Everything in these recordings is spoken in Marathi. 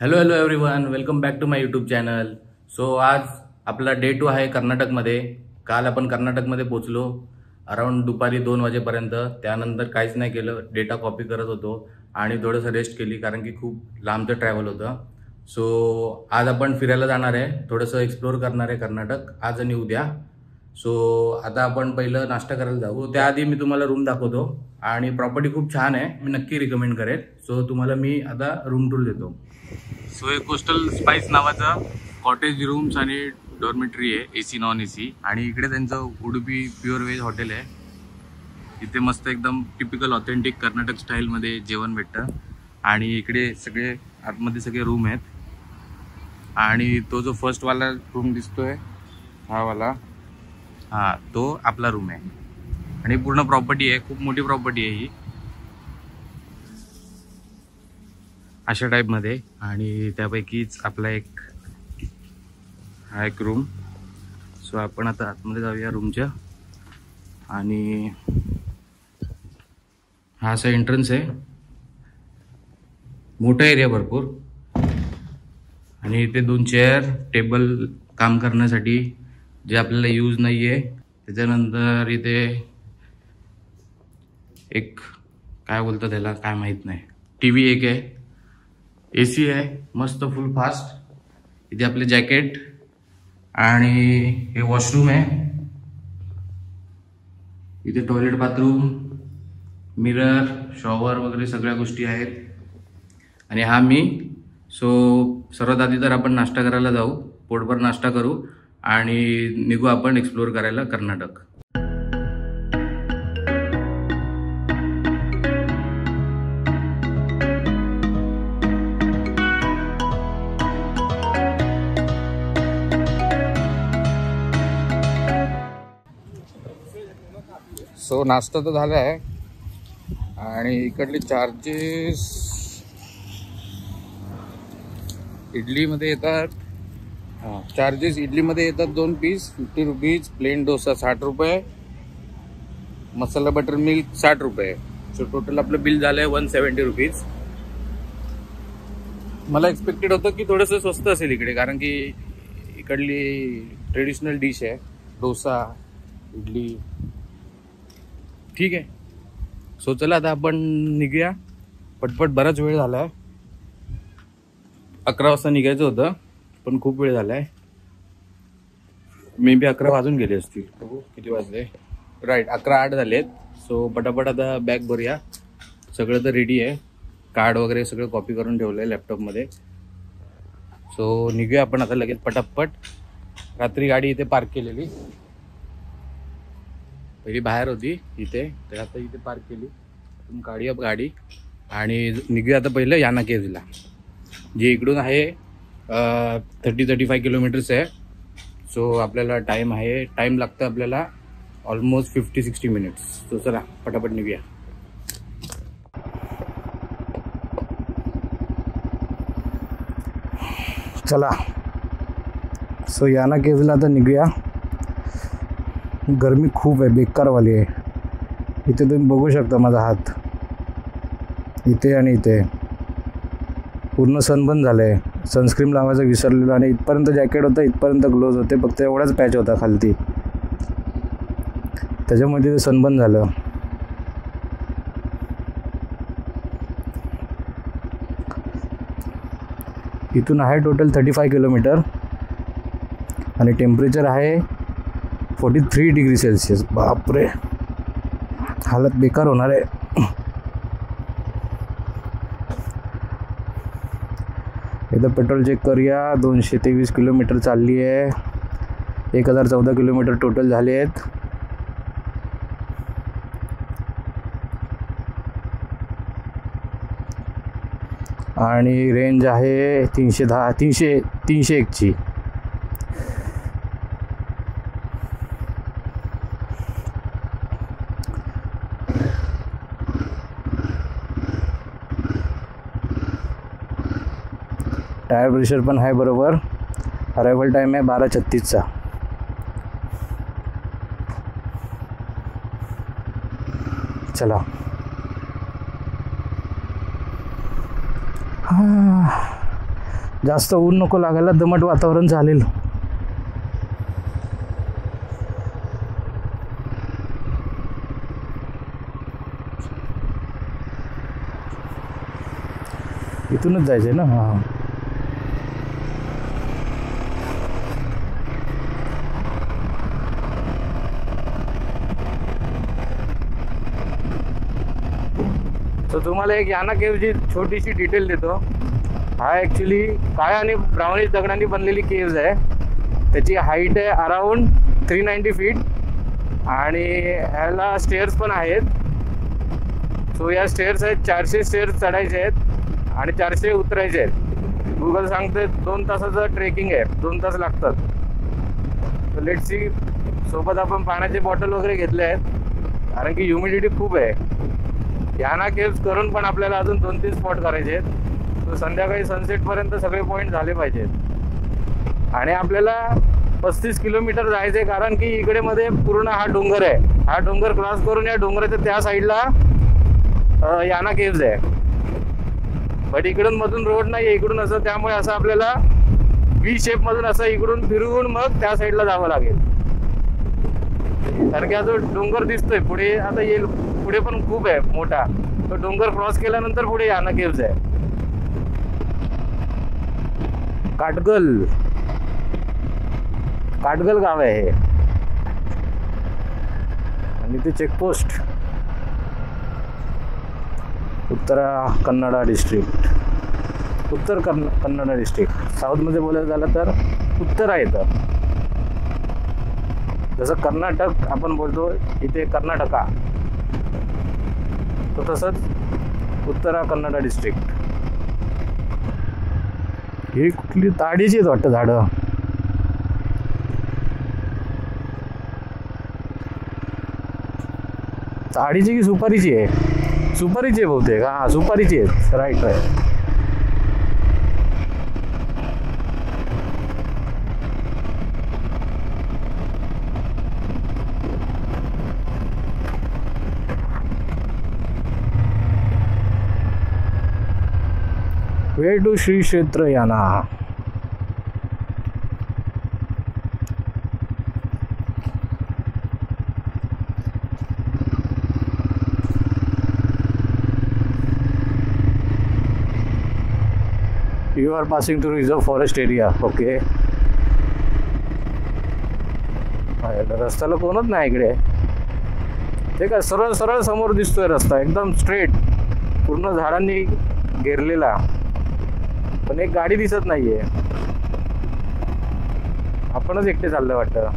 Hello hello everyone, welcome back to my YouTube channel. So आज आपला डे 2 आहे कर्नाटकमध्ये. काल आपण कर्नाटकमध्ये पोहोचलो अराउंड दुपारी 2 वाजेपर्यंत. त्यानंतर काहीच नाही केलं, डेटा कॉपी करत होतो आणि थोडंसं रेस्ट केली कारण की खूप लांबचं ट्रॅव्हल होतं. सो आज आपण फिरायला जाणार आहे, थोडंसं एक्सप्लोअर करणार आहे कर्नाटक आज आणि उद्या. सो आता आपण पहिलं नाश्ता करायला जाऊ. त्याआधी मी तुम्हाला रूम दाखवतो आणि प्रॉपर्टी खूप छान आहे, मी नक्की रिकमेंड करेन. सो तुम्हाला मी आता रूम टूर देतो. सो हे कोस्टल स्पाइस नावाचा कॉटेज रूम्स आणि डॉर्मेटरी आहे, एसी नॉन एसी. आणि इकडे त्यांचं उडुपी प्युअर व्हेज हॉटेल आहे. इथे मस्त एकदम टिपिकल ऑथेंटिक कर्नाटक स्टाईलमध्ये जेवण भेटतं. आणि इकडे सगळे आतमध्ये सगळे रूम आहेत. आणि तो जो फर्स्टवाला रूम दिसतोय हा वाला, हा तो आपला रूम आहे. आणि पूर्ण प्रॉपर्टी आहे, खूप मोठी प्रॉपर्टी आहे ही अशा टाईपमध्ये. आणि त्यापैकीच आपला हा एक रूम. सो आपण आता आतमध्ये जाऊया रूमच्या. आणि हा असा एंट्रन्स आहे, मोठा एरिया भरपूर. आणि इथे 2 चेअर टेबल काम करण्यासाठी जे आपल्याला यूज नाही आहे. त्याच्यानंतर इथे एक काय बोलतात त्याला, काय माहीत नाही, TV एक आहे, AC आहे मस्त फुल फास्ट. इथे आपले जॅकेट आणि हे वॉशरूम आहे. इथे टॉयलेट, बाथरूम, मिरर, शॉवर वगैरे सगळ्या गोष्टी आहेत. आणि हा मी. सो सर्वात आधी तर आपण नाश्ता करायला जाऊ, पोटभर नाश्ता करू आणि निघू आपण एक्सप्लोअर करायला कर्नाटक. सो नाश्ता तर झाला आहे. आणि इकडले चार्जेस इडलीमध्ये येतात. चार्जेस इडलीमध्ये येतात 2 पीस 50 रुपीज, प्लेन डोसा 60 रुपये, मसाला बटर मिल्क 60 रुपये. सो टोटल आपलं बिल झालं आहे 170 रुपीज. मला एक्सपेक्टेड होतं की थोडंसं स्वस्त असेल इकडे, कारण की इकडली ट्रेडिशनल डिश आहे डोसा इडली. ठीक आहे. सो चला आता आपण निघूया पटपट. बराच वेळ झाला आहे, 11 वाजता निघायचं होतं पण खूप वेळ झाला आहे. मे बी 11 वाजून गेले असतील. किती वाजले? राईट 11:08 झालेत. सो पटापट आता बॅग भरूया. सगळं तर रेडी आहे, कार्ड वगैरे सगळं कॉपी करून ठेवलं आहे लॅपटॉपमध्ये. सो निघूया आपण आता लगेच पटापट. रात्री गाडी इथे पार्क केलेली, पहिली बाहेर होती इथे, तर आता इथे पार्क केली. आपण काढूया गाडी आणि निघूया आता पहिलं याना केव्हला, जे इकडून आहे 30-35 किलोमीटर्स आहे. सो आपल्याला टाईम लागतं आपल्याला ऑलमोस्ट 50-60 मिनिट्स. सो चला पटापट निघूया. चला सो याना केव्हला आता निघूया. गरमी खूप आहे, बेकारवाली आहे. इथे तुम्ही बघू शकता माझा हात, इथे आणि इथे पूर्ण सनबर्न झालं आहे. सनस्क्रीन लावायचं विसरलेलो आणि इथपर्यंत जॅकेट होतं, इथपर्यंत ग्लोव्ज होते, फक्त एवढाच पॅच होता खालती, त्याच्यामध्ये सनबर्न झालं. इथून आहे टोटल 35 किलोमीटर आणि टेम्परेचर आहे 43 डिग्री सेल्सिअस. बापरे, हालत बेकार होणार आहे. इथं पेट्रोल चेक करूया. 223 किलोमीटर चालली आहे. 1014 किलोमीटर टोटल झाले आहेत. आणि रेंज आहे 301 ची. टायर प्रेशर पण आहे बरोबर. अरायवल टाईम आहे 12:36 चा. चला जास्त ऊन नको लागायला, दमट वातावरण झालेलं. इथूनच जायचंय ना. हां, तर तुम्हाला एक याना केव्हची छोटीशी डिटेल देतो. हा ॲक्च्युली काळ्या आणि ब्राउनिश दगडांनी बनलेली केव्ज आहे. त्याची हाईट आहे अराऊंड 390 फीट आणि ह्याला स्टेअर्स पण आहेत. सो या स्टेअर्स आहेत, 400 स्टेअर्स चढायचे आहेत आणि 400 उतरायचे आहेत. गुगल सांगते 2 तासाचं ट्रेकिंग आहे, 2 तास लागतात. तर लेट्स सी. सोबत आपण पाण्याचे बॉटल वगैरे घेतले आहेत कारण की ह्युमिडिटी खूप आहे. याना केव्ज करून पण आपल्याला अजून 2-3 स्पॉट करायचे आहेत. तर संध्याकाळी सनसेटपर्यंत सगळे पॉईंट झाले पाहिजेत. आणि आपल्याला 35 किलोमीटर जायचं आहे कारण की इकडे मध्ये पूर्ण हा डोंगर आहे. हा डोंगर क्रॉस करून या डोंगराच्या त्या साईडला याना केव्ज आहे. बट इकडून मधून रोड नाही आहे, इकडून असं, त्यामुळे असं आपल्याला व्ही शेप मधून असं इकडून फिरवून मग त्या साईडला जावं लागेल. कारण की हा जो डोंगर दिसतोय पुढे, आता येईल पुढे पण खूप आहे मोठा, तो डोंगर क्रॉस केल्यानंतर पुढे याना केव्ज आहे. काटगल गाव आहे हे. आणि ते चेकपोस्ट उत्तरा कन्नडा डिस्ट्रिक्ट, उत्तर कन्नडा डिस्ट्रिक्ट. साऊथमध्ये बोलायचं झालं तर उत्तरा येतं. जसं कर्नाटक आपण बोलतो इथे कर्नाटका, तो तसंच उत्तरा कन्नडा डिस्ट्रिक्ट. ही कुठली ताडीची आहेत वाटतं झाडं. ताडीची की सुपारीची आहे? सुपारीची आहे बहुतेक. हां, सुपारीची आहेत. Right right. Way to Shri क्षेत्र याना. You are passing through reserve forest area. Okay. रस्त्याला कोणच नाही इकडे. ते काय सरळ सरळ समोर दिसतोय रस्ता, एकदम स्ट्रेट, पूर्ण झाडांनी घेरलेला, पण एक गाडी दिसत नाहीये. आपणच एकटे चाललं वाटतं.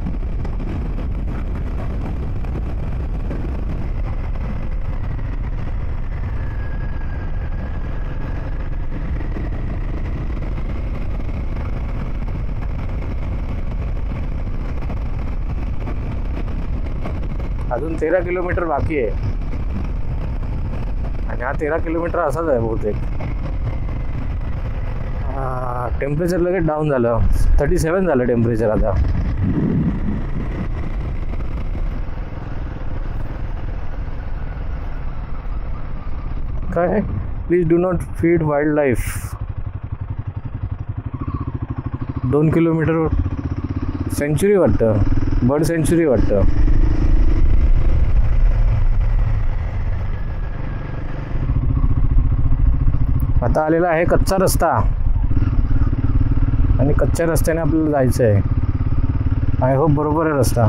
अजून 13 किलोमीटर बाकी आहे आणि हा 13 किलोमीटर असाच आहे बहुतेक. टेम्परेचर लगेच डाऊन झालं, 37 झालं टेम्परेचर आता. काय? Please do not feed wildlife. 2 kilometre sanctuary वाटतं, बर्ड सेंचुरी वाटतं. आता आलेला आहे कच्चा रस्ता आणि कच्च्या रस्त्याने आपल्याला जायचं आहे. आय होप बरोबर आहे रस्ता.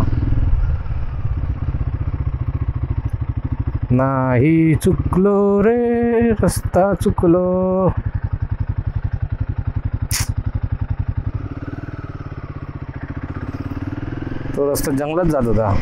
नाही चुकलो रे, रस्ता चुकलो. तो रस्ता जंगलात जात होता.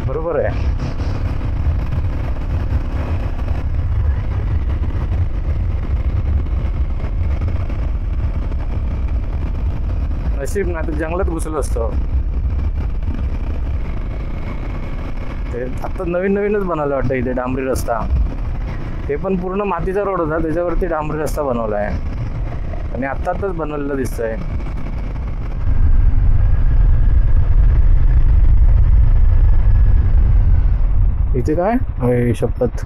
बरोबर आहे. नशीब नाही तर जंगलात घुसलो असतो. ते आता नवीन नवीनच बनायला वाटतं इथे डांबरी रस्ता. ते पण पूर्ण मातीचा रोड होता, त्याच्यावरती डांबरी रस्ता बनवला आहे आणि आत्ताच बनवलेलं दिसतंय. इथे काय अय शपथ,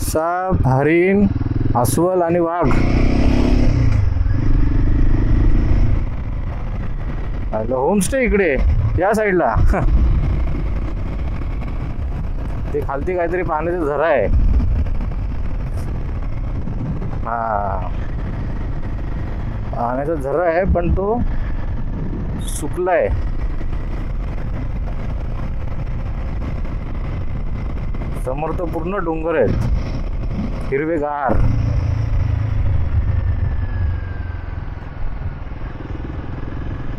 साप, हरिण, अस्वल आणि वाघ. होमस्टे इकडे या साईडला. ते खालती काहीतरी पाण्याचा झरा आहे. हा, पाण्याचा झरा आहे पण तो सुकलाय. समोर तो पूर्ण डोंगर आहेत हिरवेगार.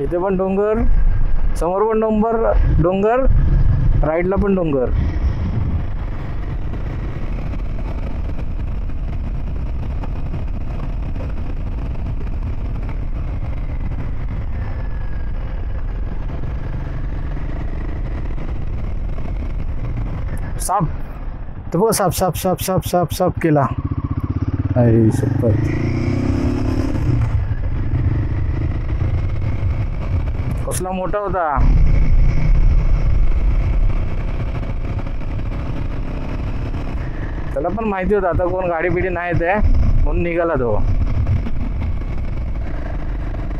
इथे पण डोंगर, समोर पण डोंगर, राईटला पण डोंगर. साप, तर बघ साप साप साप साप साप साप केला. अरे शपथ, कसला मोठा होता. त्याला पण माहिती होतं आता कोण गाडी बिडी नाही येते म्हणून निघाला तो.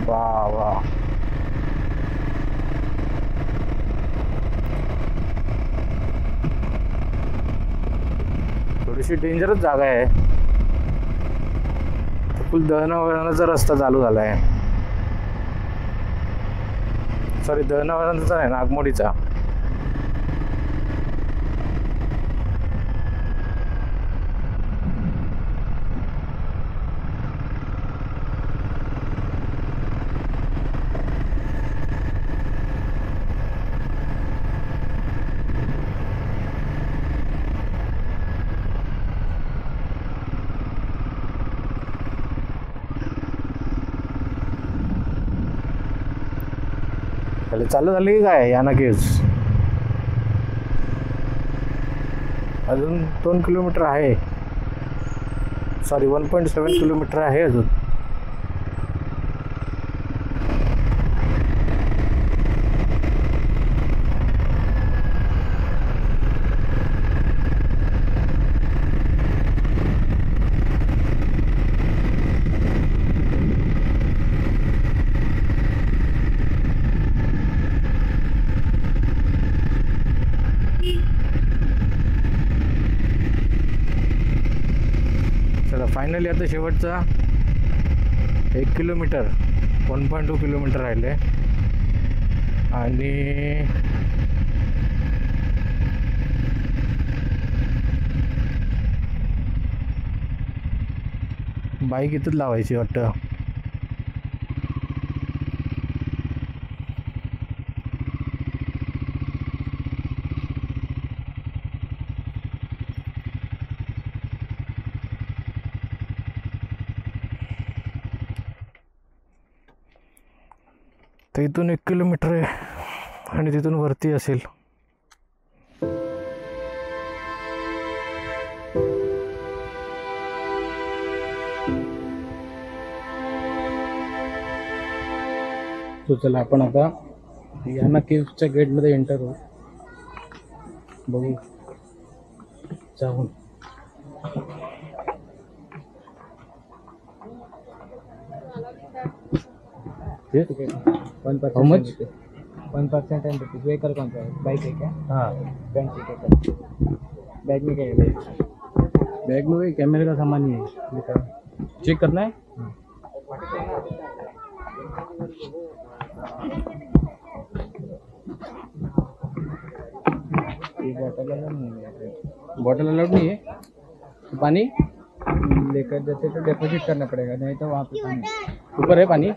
वा वा, थोडीशी डेंजरच जागा आहे. फुल दळणवळणाचा रस्ता चालू झालाय. सॉरी, दळणवळणाचा आहे, नागमोडीचा. चालू झाली की काय या नक्कीच. अजून 2 किलोमीटर आहे. सॉरी, 1.7 किलोमीटर आहे अजून. फायनली आता शेवटचा 1 किलोमीटर, 1.2 किलोमीटर राहिले आणि बाईक इथंच लावायची वाटतं. तर इथून 1 किलोमीटर आहे आणि तिथून वरती असेल. तो चला आपण आता याना केव्हच्या गेटमध्ये एंटर होऊ. बघू जाऊन. How much? 1% and rupees. Vehicle कौन सा है? बाइक है क्या? हाँ, फ्रंट सीट है। बैग में क्या है? बैग में वही कैमरे का सामान ही है. चेक करना है. ये बॉटल अलाउड नहीं है। बॉटल अलाउड नहीं है. पानी लेकर जैसे तो डिपॉजिट करना पड़ेगा, नहीं तो वहाँ पे पानी ऊपर है. पानी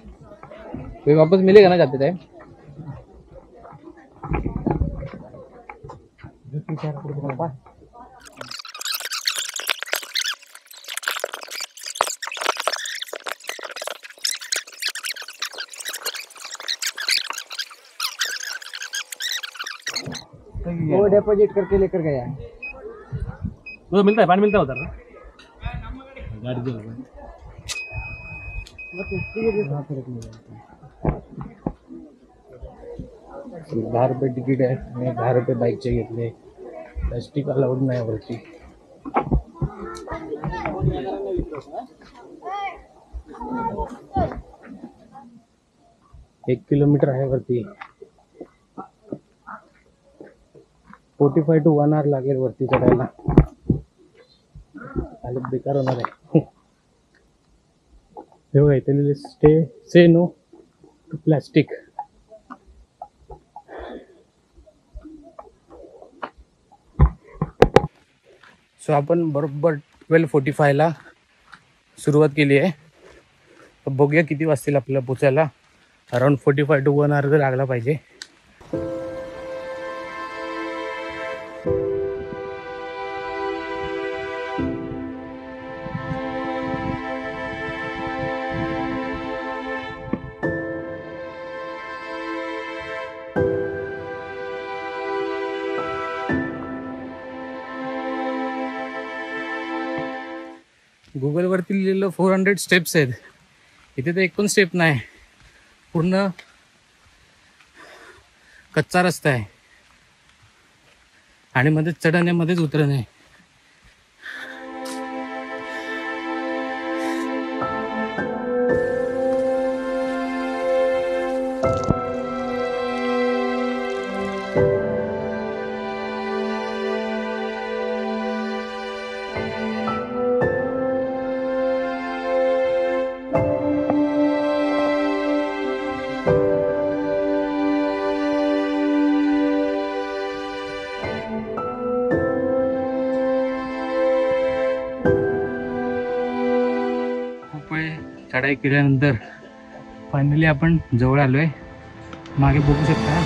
फिर वापस मिलेगा ना जाते टाइम. वो डिपॉजिट करके लेकर गया। तो मिलता है, पानी मिलता है उधर ना गाड़ी दे 10 रुपये तिकीट आहे आणि 10 रुपये बाईकचे घेतले. प्लास्टिक अलाउड नाही वरती. एक किलोमीटर आहे वरती. 45 to 1 hour लागेल वरती चढायला. हालत बेकार होणार आहे. हे बघा इथे लिहिलंय से नो टू प्लास्टिक. सो आपण बरोबर 12:45ला सुरुवात केली आहे. बघूया किती वाजतील आपल्याला पोचायला. अराउंड 45 to 1 hour लागला पाहिजे. गुगलवरती लिहिलेलं 400 स्टेप्स आहेत. इथे तर एक पण स्टेप नाही. पूर्ण कच्चा रस्ता आहे आणि मध्येच चढण आहे, मध्येच उतरण आहे. चढाई केल्यानंतर फायनली आपण जवळ आलोय. मागे बघू शकता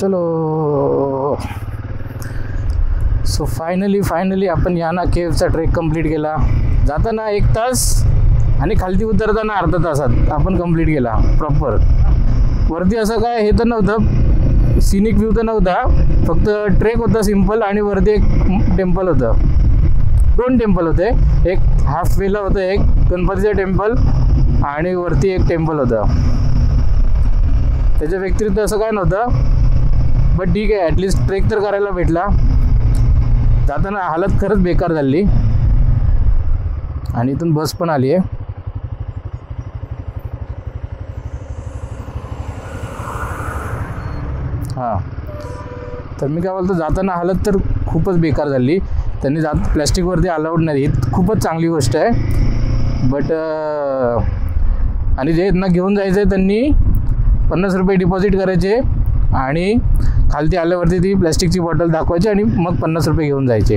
चलो. सो फायनली आपण याना केव्हचा ट्रेक कंप्लीट केला. जाताना 1 तास आणि खालती उतरताना अर्धा तासात आपण कंप्लीट केला प्रॉपर. वरती असं काय हे तर नव्हतं, सिनिक व्ह्यू तर नव्हता, फक्त ट्रेक होता सिम्पल. आणि वरती एक टेम्पल होतं, 2 टेम्पल होते. एक हाफ वेला होतं, एक गणपतीचं टेम्पल आणि वरती एक टेम्पल होतं. त्याच्या व्यतिरिक्त असं काय नव्हतं. बट ठीक आहे, ॲटलिस्ट ट्रेक तर करायला भेटला. जाताना हालत खरंच बेकार झाली आणि इथून बस पण आली आहे. हां, तर मी काय बोलतो, जाताना हालत तर खूपच बेकार झाली. त्यांनी प्लॅस्टिकवरती अलाउड नाही, ही खूपच चांगली गोष्ट आहे. बट आणि जे यांना घेऊन जायचं आहे त्यांनी 50 रुपये डिपॉझिट करायचे आणि खालती आल्यावरती ती प्लॅस्टिकची बॉटल दाखवायची आणि मग 50 रुपये घेऊन जायचे.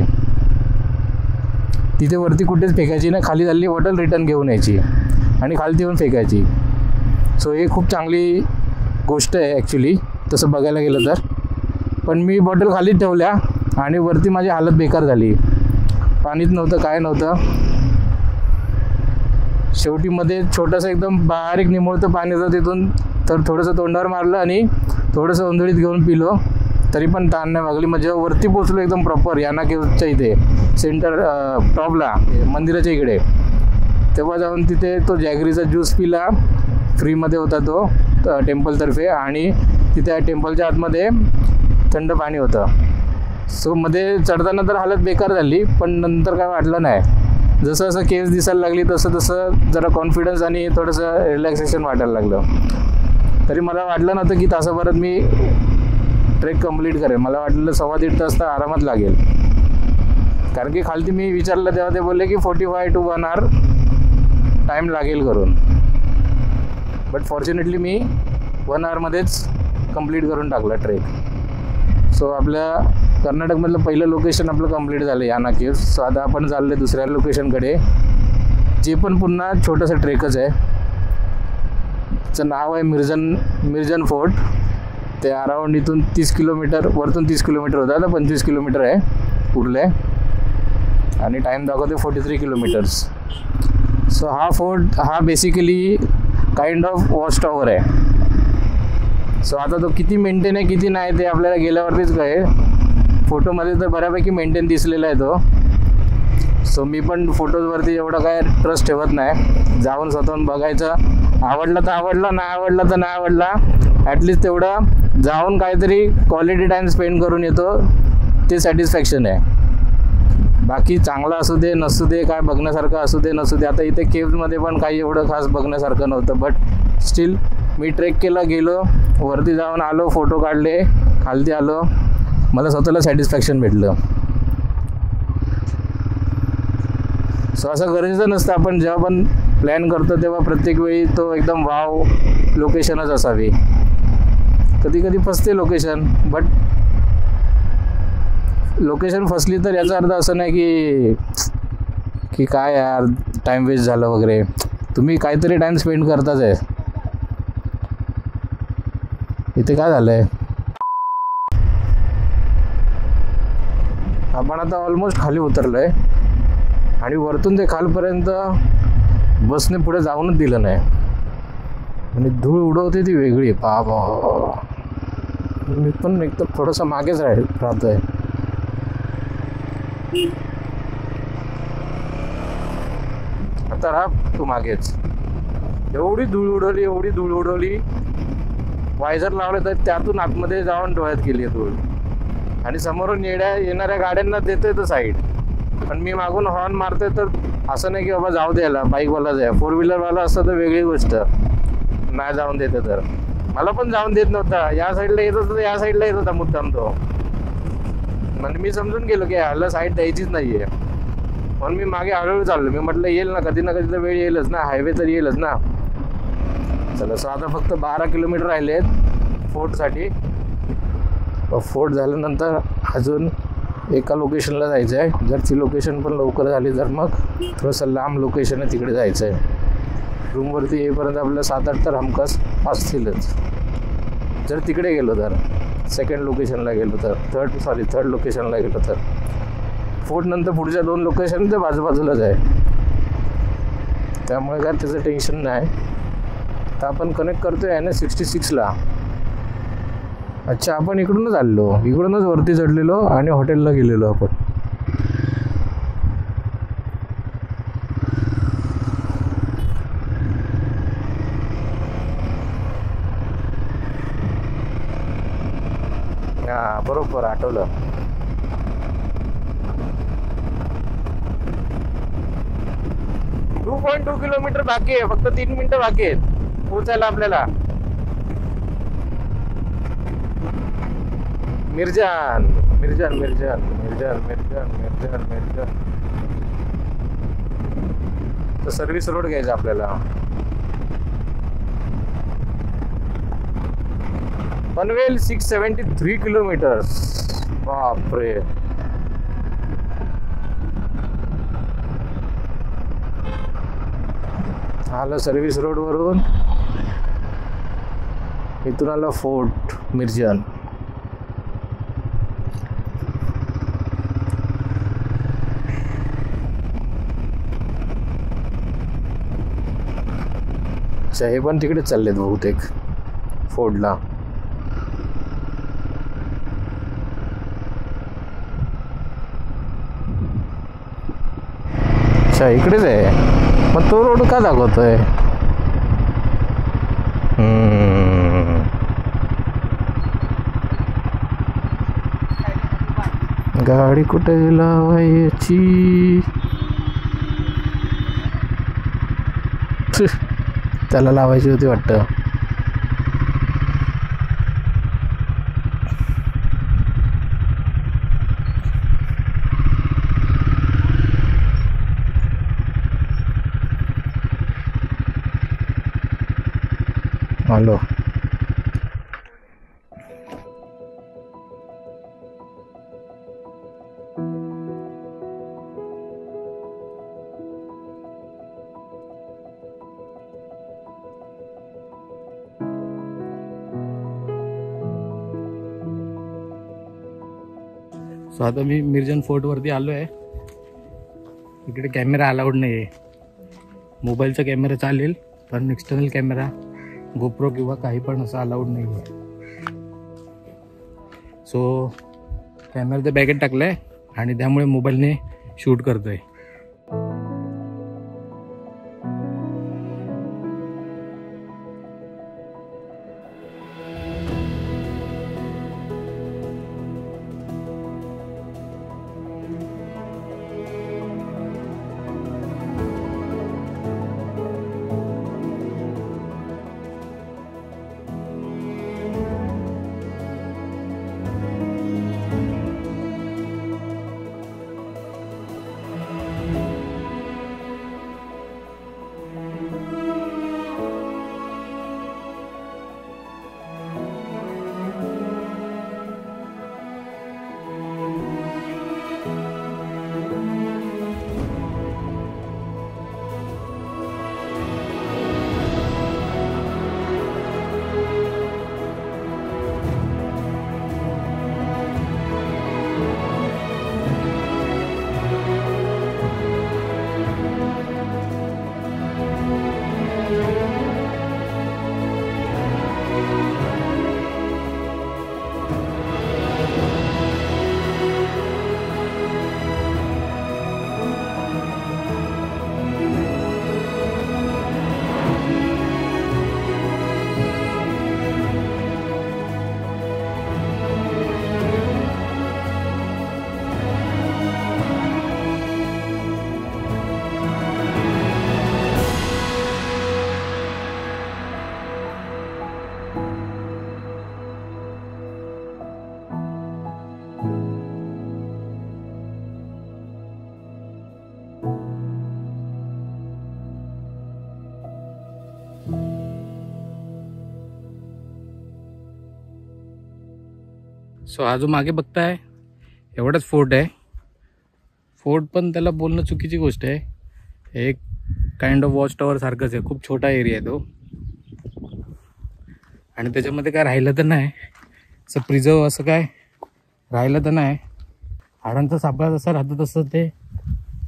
तिथे वरती कुठेच फेकायची नाही. खाली झालेली बॉटल रिटर्न घेऊन यायची आणि खालती येऊन फेकायची. सो हे खूप चांगली गोष्ट आहे ॲक्च्युली तसं बघायला गेलं तर. पण मी बॉटल खालीच ठेवल्या आणि वरती माझी हालत बेकार झाली. पाणीच नव्हतं, काय नव्हतं. शेवटी मध्ये छोटंसं एकदम बारीक निमुळतं पाणी होतं, तिथून तर थोडंसं तोंडावर मारलं आणि थोडंसं ओंजळीत घेऊन पिलो तरी पण ताण नाही लागली. म्हणजे वरती पोचलो एकदम प्रॉपर याना केव्हच्या इथे सेंटर टॉपला मंदिराच्या इकडे, तेव्हा जाऊन तिथे तो जॅगरीचा ज्यूस पिला, फ्रीमध्ये होता तो टेम्पलतर्फे, आणि तिथे टेम्पलच्या आतमध्ये थंड पाणी होतं. सो मध्ये चढताना तर हालत बेकार झाली, पण नंतर काय वाटलं नाही. जसं जसं केव्स दिसायला लागली तसं तसं जरा कॉन्फिडन्स आणि थोडंसं रिलॅक्सेशन वाटायला लागलं. तरी मला वाटलं नव्हतं की तासाभरात मी ट्रेक कंप्लीट करेन. मला वाटलेलं 1.25 तास तर आरामात लागेल, कारण की खालती मी विचारलं तेव्हा ते बोलले की 45 to 1 hour टाईम लागेल करून. बट फॉर्च्युनेटली मी 1 hourमध्येच कंप्लीट करून टाकला ट्रेक. सो आपल्या कर्नाटकमधलं पहिलं लोकेशन आपलं कंप्लीट झालं याना केव्स. सो आता आपण चाललो दुसऱ्या लोकेशनकडे, जे पण पुन्हा छोटंसं ट्रेकच आहे. त्याचं नाव आहे मिर्जन फोर्ट. ते अराउंड इथून 30 किलोमीटर, वरतून 30 किलोमीटर होतं, आता 25 किलोमीटर आहे उरले, आणि टाईम दाखवते 43 किलोमीटर्स. सो हा फोर्ट हा basically kind of watch tower आहे. सो आता तो किती मेंटेन आहे किती नाही ते आपल्याला गेल्यावरतीच कळेल. फोटोमध्ये तर बऱ्यापैकी मेंटेन दिसलेला आहे तो. सो मी पण फोटोजवरती एवढं काय ट्रस्ट ठेवत नाही, जाऊन स्वतःहून बघायचं, आवडला तर आवडला, नाही आवडला तर नाही आवडला. ॲटलिस्ट तेवढं जाऊन काहीतरी क्वालिटी टाईम स्पेंड करून येतो, ते सॅटिस्फॅक्शन आहे. बाकी चांगला असू दे नसू दे, काय बघण्यासारखं असू दे नसू दे. आता इथे केव्जमध्ये पण काही एवढं खास बघण्यासारखं नव्हतं, बट स्टील मी ट्रेक केला, गेलो वरती, जाऊन आलो, फोटो काढले, खालती आलो, मला स्वतःला सॅटिस्फॅक्शन भेटलं. सो असं गरजेचं नसतं, आपण जेव्हा पण प्लॅन करतो तेव्हा प्रत्येक वेळी तो एकदम वाव लोकेशनच असावी. कधी कधी फसते लोकेशन, बट लोकेशन फसली तर याचा अर्थ असं नाही की काय यार टाईम वेस्ट झालं वगैरे. तुम्ही काहीतरी टाईम स्पेंड करताच आहे. इथे काय झालं आहे, आपण आता ऑलमोस्ट खाली उतरलो आहे, आणि वरतून ते खालपर्यंत बसने पुढे जाऊनच दिलं नाही. आणि धूळ उडवते ती वेगळी. बाबा, मी पण एकदम थोडंसं मागेच राहतो आहे. आता राहा तू मागेच. एवढी धूळ उडवली, वायझर लावलं तर त्यातून आतमध्ये जाऊन डोळ्यात गेली धूळ. आणि समोरून येणाऱ्या गाड्यांना देतोय तो साईड, पण मी मागून हॉर्न मारतोय, तर असं नाही की बाबा जाऊ द्यायला, बाईकवालाच आहे. 4 व्हीलरवाला असतं तर वेगळी गोष्ट, नाही जाऊन देतं तर. मला पण जाऊन देत नव्हता. या साईडला येत होता, या साईडला येत होता मुद्दाम तो. म्हणजे मी समजून गेलो की ह्याला साईड द्यायचीच नाही आहे, म्हणून मी मागे हळूहळू चाललो. मी म्हटलं येईल ना कधी तर वेळ येईलच ना, हायवे तर येईलच ना. चला, सो आता फक्त 12 किलोमीटर राहिले आहेत फोर्टसाठी. फोर्ट झाल्यानंतर अजून एका लोकेशनला जायचं आहे. जर ती लोकेशन पण लवकर झाली तर मग थोडंसं लांब लोकेशन आहे, तिकडे जायचं आहे. रूमवरती येईपर्यंत आपल्याला 7-8 तर हमखास असतीलच. जर तिकडे गेलो तर, सेकंड लोकेशनला गेलो तर, थर्ड लोकेशनला गेलो तर. फोर्ट नंतर पुढच्या 2 लोकेशन ते बाजूबाजूलाच आहे, त्यामुळे काय त्याचं टेन्शन नाही. तर आपण कनेक्ट करतोय NH66ला. अच्छा, आपण इकडूनच आलेलो, इकडूनच वरती चढलेलो आणि हॉटेलला गेलेलो आपण. हा, बरोबर आठवलं. टू 2.2 किलोमीटर बाकी आहे, फक्त 3 मिनिटं बाकी आहेत पोहोचायला आपल्याला. मिर्जन. तर सर्व्हिस रोड घ्यायचा आपल्याला. पनवेल 673 किलोमीटर्स. बापरे. आलं सर्व्हिस रोडवरून, इथून आलं फोर्ट मिर्जन. अच्छा, हे पण तिकडेच चाललेत बहुतेक फोर्टला. अच्छा इकडेच आहे, मग तो रोड का दाखवतोय? गाडी कुठे लावायची? त्याला लावायची होती वाटतं. हॅलो सो आता मी मिर्जन फोर्टवरती आलो आहे. इकडे कॅमेरा अलाउड नाही आहे. मोबाईलचा कॅमेरा चालेल पण एक्सटर्नल कॅमेरा गोप्रो किंवा काही पण असं अलाउड नाही आहे. सो कॅमेरा त्या बॅगेत टाकला आहे आणि त्यामुळे मोबाईलने शूट करतो आहे. सो हा जो मागे बघताय एवढाच फोर्ट आहे. फोर्ट पण त्याला बोलणं चुकीची गोष्ट आहे. एक काइंड ऑफ वॉच टॉवर सारखंच आहे. खूप छोटा एरिया आहे तो आणि त्याच्यामध्ये काय राहिलं तर नाही असं प्रिझर्व असं काय राहिलं तर नाही. हाडांचा सापळा जसा राहतो तसं ते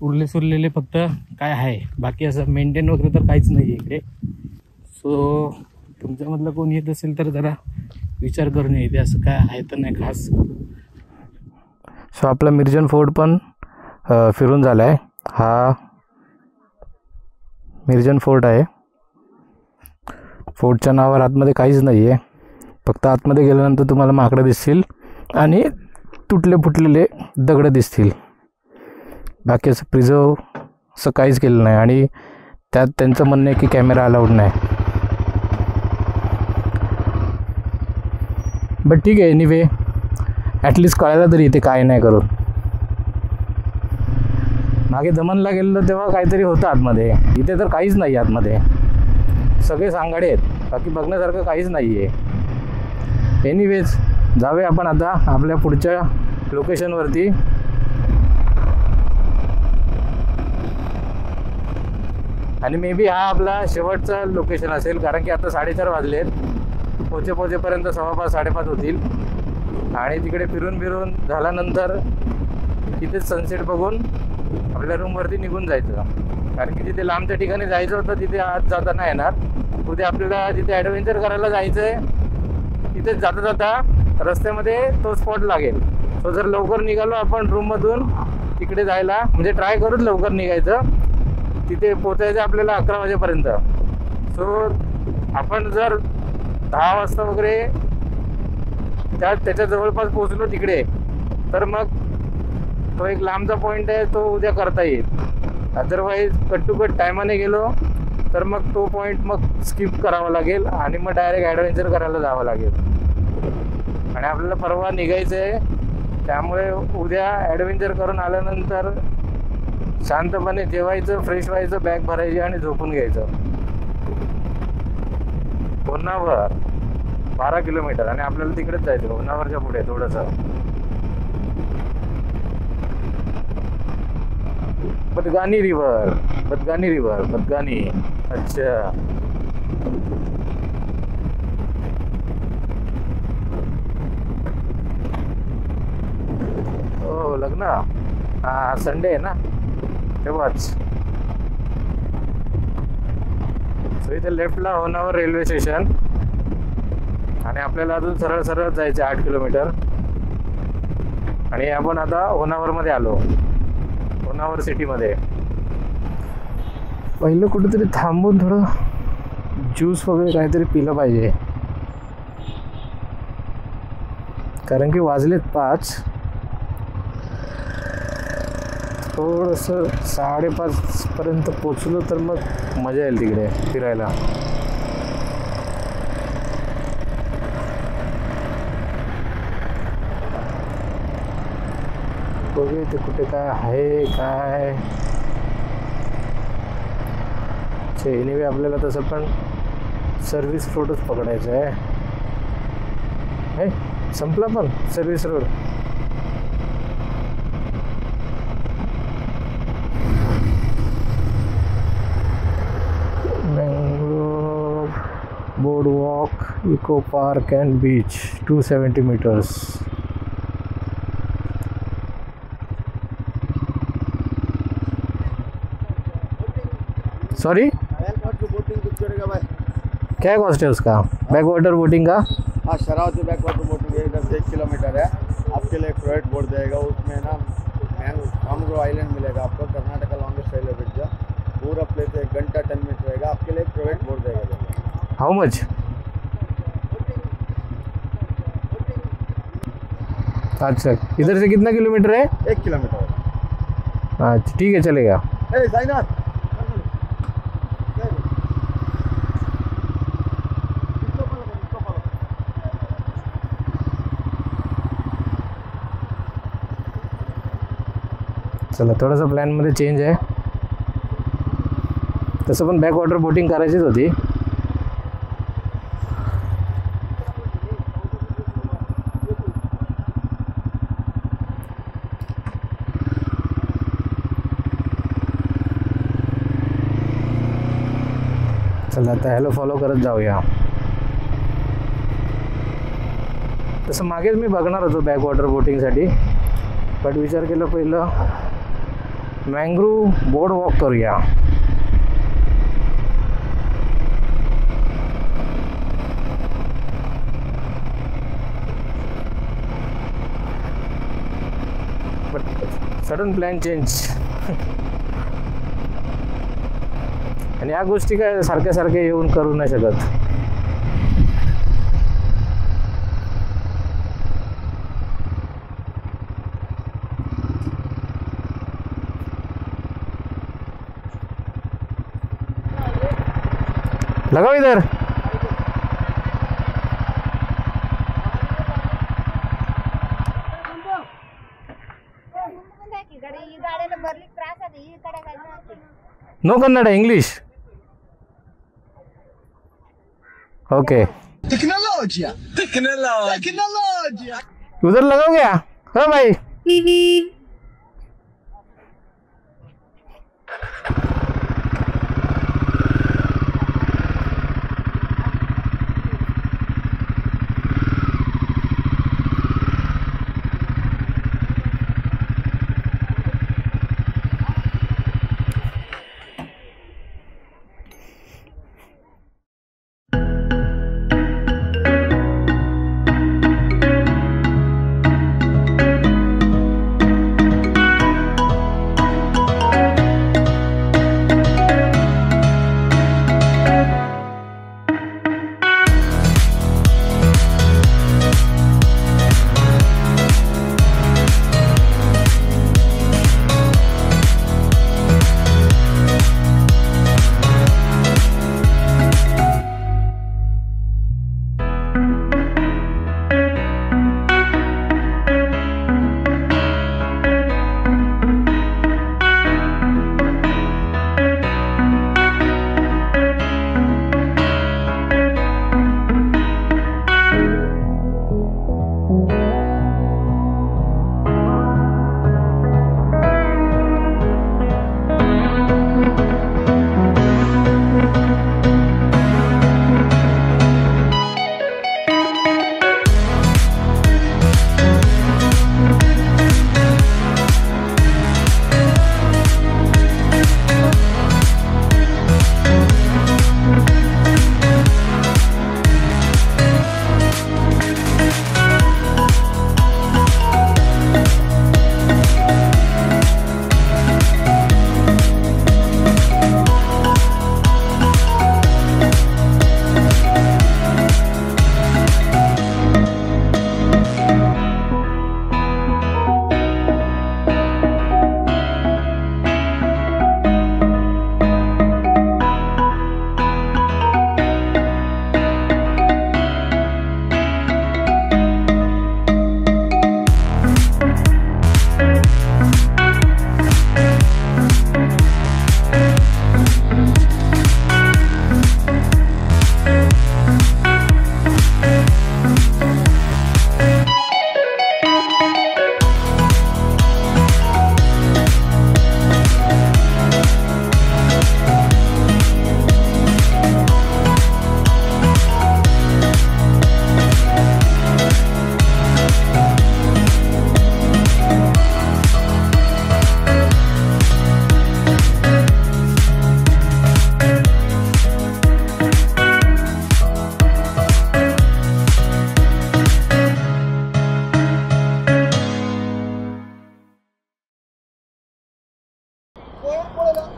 उरले सुरलेले फक्त काय आहे, बाकी असं मेंटेन वगैरे तर काहीच नाही आहे इकडे. सो तुमच्यामधलं कोण येत असेल तर जरा विचार करून येते असं काय आहे तर नाही खास. सो आपला मिर्जन फोर्ट पण फिरून झाला आहे. हा मिर्जन फोर्ट आहे. फोर्टच्या नावावर आतमध्ये काहीच नाही आहे. फक्त आतमध्ये गेल्यानंतर तुम्हाला माकडं दिसतील आणि तुटले फुटलेले दगडं दिसतील. बाकी असं प्रिझर्व असं काहीच केलं नाही आणि त्यात त्यांचं म्हणणं आहे की कॅमेरा अलाउड नाही. बट ठीक आहे, एनिवे ॲटलिस्ट कळायला तरी इथे काय नाही करून. मागे दमनला गेलेलो तेव्हा काहीतरी होतं आतमध्ये, इथे तर काहीच नाही आतमध्ये. सगळे सांगाडे आहेत, बाकी बघण्यासारखं काहीच नाही आहे. एनिवेज जाऊया आपण आता आपल्या पुढच्या लोकेशनवरती. आणि मे बी हा आपला शेवटचा लोकेशन असेल, कारण की आता 4:30 वाजले आहेत. पोचेपर्यंत 5:15 5:30 होतील. आणि तिकडे फिरून झाल्यानंतर तिथेच सनसेट बघून आपल्या रूमवरती निघून जायचं. कारण की जिथे लांबच्या ठिकाणी जायचं होतं तिथे आज जाता नाही येणार. उद्या आपल्याला जिथे ॲडव्हेंचर करायला जायचं आहे तिथेच जाता रस्त्यामध्ये तो स्पॉट लागेल. सो जर लवकर निघालो आपण रूममधून तिकडे जायला, म्हणजे ट्राय करूच लवकर निघायचं, तिथे पोचायचं आपल्याला 11 वाजेपर्यंत. सो आपण जर 10 वाजता वगैरे त्याच्या जवळपास पोचलो तिकडे, तर मग तो एक लांबचा पॉईंट आहे, तो उद्या करता येईल. अदरवाईज कट टू कट टायमाने गेलो तर मग तो पॉईंट मग स्किप करावा लागेल आणि मग डायरेक्ट ॲडव्हेंचर करायला जावं लागेल. आणि आपल्याला परवा निघायचं आहे, त्यामुळे उद्या ॲडव्हेंचर करून आल्यानंतर शांतपणे जेवायचं, फ्रेश व्हायचं, बॅग भरायची आणि झोपून घ्यायचं. होन्नावर 12 किलोमीटर आणि आपल्याला तिकडेच जायचं, होन्नावरच्या पुढे थोडंसं. बदगानी रिव्हर. बदगानी. अच्छा, हो लग्न. हा संडे आहे ना, तेव्हाच. सो इथे लेफ्टला होन्नावर रेल्वे स्टेशन आणि आपल्याला अजून सरळ सरळ जायचं 8 किलोमीटर. आणि आपण आता होन्नावरमध्ये आलो, होन्नावर सिटीमध्ये. पहिलं कुठेतरी थांबून थोडं ज्यूस वगैरे काहीतरी पिलं पाहिजे, कारण की वाजलेत 5. थोडंसं 5:30 पर्यंत पोचलो तर मग मजा येईल तिकडे फिरायला. बघू ते कुठे काय आहे काय. एनिवे आपल्याला तसं पण सर्व्हिस रोडच पकडायचं आहे. संपला पण service road. Mangrove boardwalk, eco park and beach, 270 meters. Sorry, क्या कॉस्ट है उसका? बैक वाटर बोटिंग का? हाँ, शरावती बैक वाटर बोटिंग है, इधर से 1 किलोमीटर है. आपके लिए प्राइवेट बोट देगा, उसमें ना मैंग्रोव आइलैंड मिलेगा आपको. कर्नाटका लॉन्गेस्ट रेलवे ब्रिज है, पूरा प्लेस 1 घंटा 10 मिनट रहेगा. आपके लिए प्राइवेट बोट देगा. हाउ मच? अच्छा, इधर से कितना किलोमीटर है? 1 किलोमीटर. अच्छा ठीक है, चलेगा. साईनाथ, चला थोडंसं प्लॅनमध्ये चेंज आहे. तसं पण बॅक वॉटर बोटिंग करायचीच होती. चला आता ह्याला फॉलो करत जाऊया. तसं मागेच मी बघणार होतो बॅक वॉटर बोटिंगसाठी, बट विचार केला पहिलं मँग्रोव्ह बोर्ड वॉक करूया. But sudden plan change. आणि या गोष्टी काय सारख्या येऊन करू नाही शकत. लगाओ इधर. No Kannada, English. Okay, technology. उधर लगाओ क्या? हाँ भाई.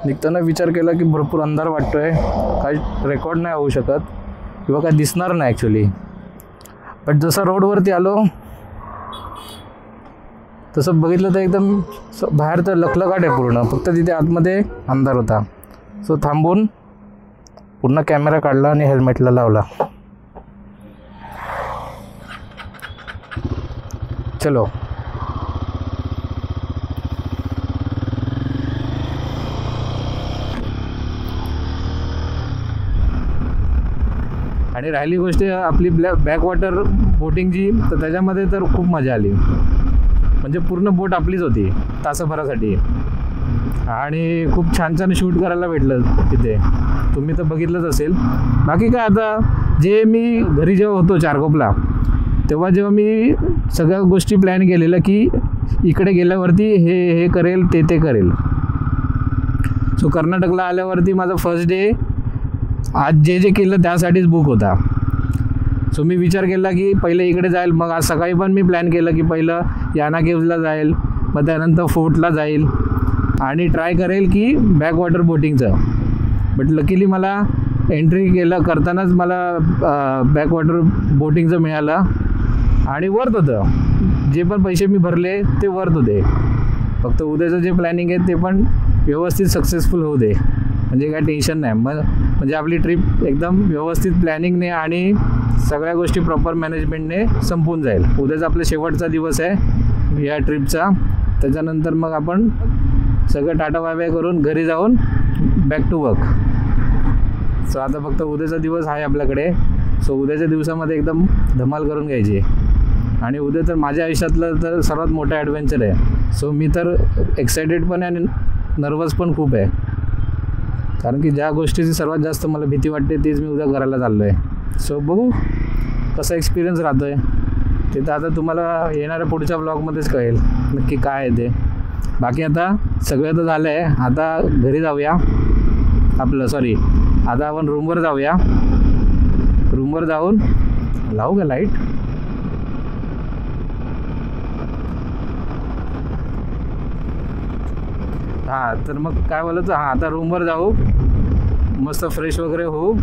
निघताना विचार केला की भरपूर अंधार वाटतोय, काही रेकॉर्ड नाही होऊ शकत किंवा काय दिसणार नाही ॲक्च्युली. बट जसं रोडवरती आलो तसं बघितलं तर एकदम बाहेर तर लखलखाट आहे पूर्ण, फक्त तिथे आतमध्ये अंधार होता. सो थांबून पुन्हा कॅमेरा काढला आणि हेल्मेटला लावला. चलो. आणि राहिली गोष्ट आपली बॅकवॉटर बोटिंगची, तर त्याच्यामध्ये तर खूप मजा आली. म्हणजे पूर्ण बोट आपलीच होती तासाभरासाठी आणि खूप छान छान शूट करायला भेटलं तिथे. तुम्ही तर बघितलंच असेल. बाकी काय आता, जे मी घरी जेव्हा होतो चारकोपला तेव्हा जेव्हा मी सगळ्या गोष्टी प्लॅन केलेल्या की इकडे गेल्यावरती हे करेल ते करेल. सो कर्नाटकला आल्यावरती माझा फर्स्ट डे आज जे केलं त्यासाठीच बुक होता. सो मी विचार केला की पहिलं इकडे जाईल. मग आज सकाळी पण मी प्लॅन केलं की पहिलं याना केव्जला जाईल, मग त्यानंतर फोर्टला जाईल आणि ट्राय करेल की बॅकवॉटर बोटिंगचं. बट लकीली मला एंट्री करतानाच मला बॅकवॉटर बोटिंगचं मिळालं आणि वर्थ होतं. जे पण पैसे मी भरले ते वर्थ होते. फक्त उद्याचं जे प्लॅनिंग आहे ते पण व्यवस्थित सक्सेसफुल होऊ दे, म्हणजे काय टेन्शन नाही. म्हणजे आपली ट्रिप एकदम व्यवस्थित प्लॅनिंगने आणि सगळ्या गोष्टी प्रॉपर मॅनेजमेंटने संपून जाईल. उद्याचा आपला शेवटचा दिवस आहे या ट्रिपचा. त्याच्यानंतर मग आपण सगळं टाटा बाय बाय करून घरी जाऊन बॅक टू वर्क. सो आता फक्त उद्याचा दिवस आहे आपल्याकडे. सो उद्याच्या दिवसामध्ये एकदम धमाल करून घ्यायची. आणि उद्या तर माझ्या आयुष्यातलं तर सर्वात मोठं ॲडव्हेंचर आहे. सो मी तर एक्सायटेड पण आहे आणि नर्वस पण खूप आहे, कारण की ज्या गोष्टीची सर्वात जास्त मला भीती वाटते तीच मी उद्या करायला चाललो आहे. सो बघू कसा एक्सपिरियन्स राहतो आहे ते तर आता तुम्हाला येणाऱ्या पुढच्या ब्लॉगमध्येच कळेल नक्की काय आहे ते. बाकी आता सगळं तर झालं आहे. आता घरी जाऊया आता आपण रूमवर जाऊया. रूमवर जाऊन लावू का लाईट. हां, तर मग काय बोलायचं, आता रूमवर जाऊ, मस्त फ्रेश वगैरे होऊ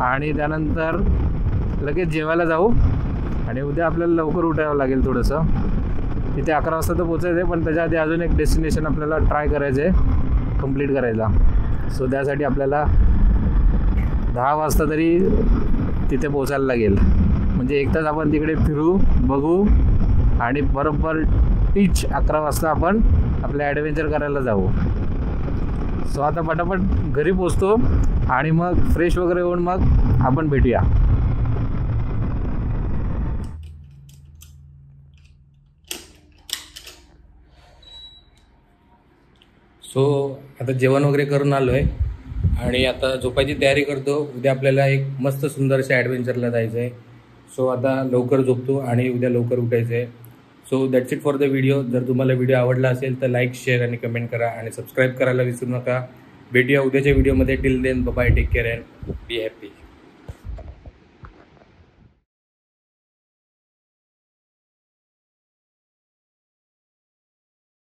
आणि त्यानंतर लगेच जेवायला जाऊ. आणि उद्या आपल्याला लवकर उठावं लागेल थोडंसं. तिथे 11 वाजता तर पोचायचं आहे, पण त्याच्या आधी अजून एक डेस्टिनेशन आपल्याला ट्राय करायचं आहे कंप्लीट करायला. सो त्यासाठी आपल्याला 10 वाजता तरी तिथे पोचायला लागेल. म्हणजे एक तास आपण तिकडे फिरू, बघू आणि बरोबर टीच 11 वाजता आपण आपलं ॲडव्हेंचर करायला जाऊ. सो आता पटापट घरी पोचतो आणि मग फ्रेश वगैरे होऊन मग आपण भेटूया. सो आता जेवण वगैरे करून आलो आहे आणि आता झोपायची तयारी करतो. उद्या आपल्याला एक मस्त सुंदरशा ॲडव्हेंचरला जायचं आहे. सो आता लवकर झोपतो आणि उद्या लवकर उठायचं आहे. So that's it for the video. जर तुम्हाला व्हिडिओ आवडला असेल तर लाईक, शेअर आणि कमेंट करा आणि सबस्क्राईब करायला विसरू नका. भेटूया उद्याच्या व्हिडिओमध्ये. Till then bye, take care and be happy.